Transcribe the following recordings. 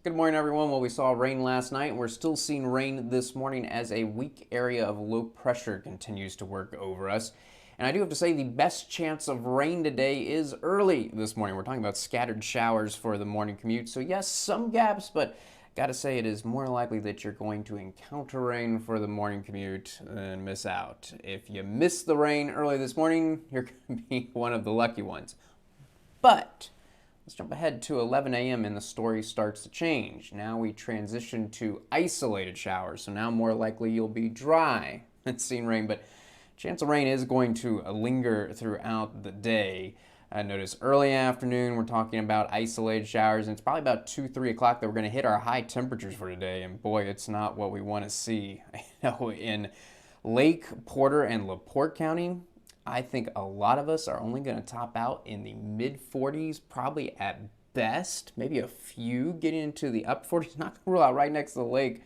Good morning, everyone. Well, we saw rain last night, and we're still seeing rain this morning as a weak area of low pressure continues to work over us. And I do have to say, the best chance of rain today is early this morning. We're talking about scattered showers for the morning commute. So, yes, some gaps, but gotta say it is more likely that you're going to encounter rain for the morning commute than miss out. If you miss the rain early this morning, you're going to be one of the lucky ones. But let's jump ahead to 11 a.m. and the story starts to change. Now we transition to isolated showers. So now more likely you'll be dry and seeing rain, but chance of rain is going to linger throughout the day. Notice early afternoon, we're talking about isolated showers, and it's probably about 2, 3 o'clock that we're going to hit our high temperatures for today. And boy, it's not what we want to see. In Lake Porter and LaPorte County, I think a lot of us are only going to top out in the mid 40s, probably at best. Maybe a few getting into the up 40s. Not going to rule out right next to the lake.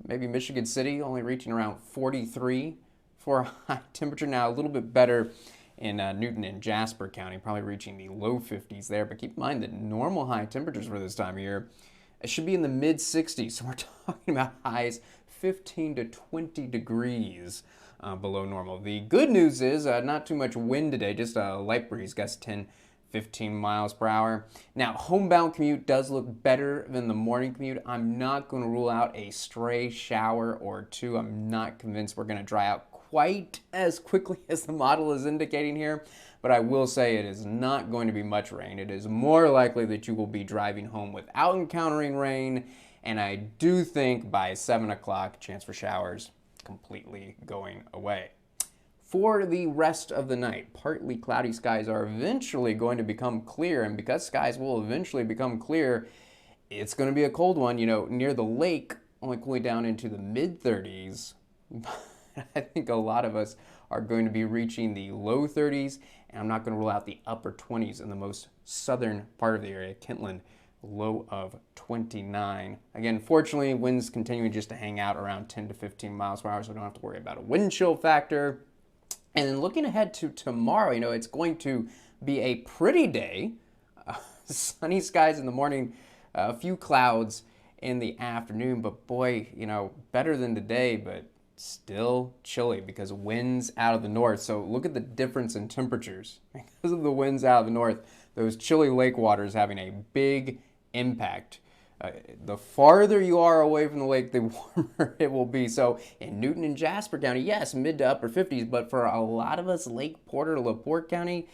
Maybe Michigan City only reaching around 43 for a high temperature. Now a little bit better in Newton and Jasper County, probably reaching the low 50s there. But keep in mind that normal high temperatures for this time of year, it should be in the mid 60s. So we're talking about highs 15 to 20 degrees. Below normal. The good news is not too much wind today, just a light breeze, gusts 10, 15 miles per hour. Now, homebound commute does look better than the morning commute. I'm not going to rule out a stray shower or two. I'm not convinced we're going to dry out quite as quickly as the model is indicating here, but I will say it is not going to be much rain. It is more likely that you will be driving home without encountering rain, and I do think by 7 o'clock, chance for showers completely going away. For the rest of the night, partly cloudy skies are eventually going to become clear, and because skies will eventually become clear, it's going to be a cold one. Near the lake, only cooling down into the mid 30s. I think a lot of us are going to be reaching the low 30s, and I'm not going to rule out the upper 20s in the most southern part of the area, Kentland, low of 29. Again, fortunately, winds continuing just to hang out around 10 to 15 miles per hour, so we don't have to worry about a wind chill factor. And then looking ahead to tomorrow, it's going to be a pretty day. Sunny skies in the morning, a few clouds in the afternoon, but boy, better than today, but still chilly because winds out of the north. So look at the difference in temperatures. Because of the winds out of the north, those chilly lake waters having a big impact. The farther you are away from the lake, the warmer it will be. So in Newton and Jasper County, yes, mid to upper 50s, but for a lot of us, Lake Porter, LaPorte County,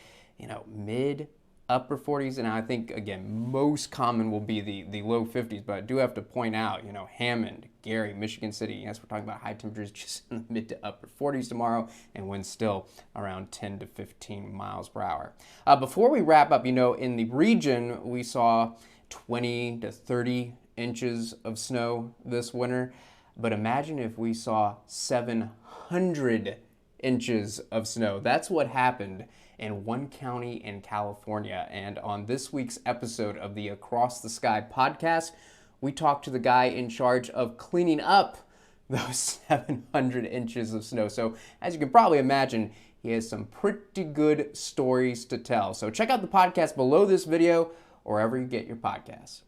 mid upper 40s, and I think, again, most common will be the low 50s, but I do have to point out, Hammond, Gary, Michigan City, yes, we're talking about high temperatures just in the mid to upper 40s tomorrow, and winds still around 10 to 15 miles per hour. Before we wrap up, in the region, we saw 20 to 30 inches of snow this winter, but imagine if we saw 700 inches of snow. That's what happened in one county in California. And on this week's episode of the Across the Sky podcast, we talked to the guy in charge of cleaning up those 700 inches of snow. So as you can probably imagine, he has some pretty good stories to tell. So check out the podcast below this video or wherever you get your podcasts.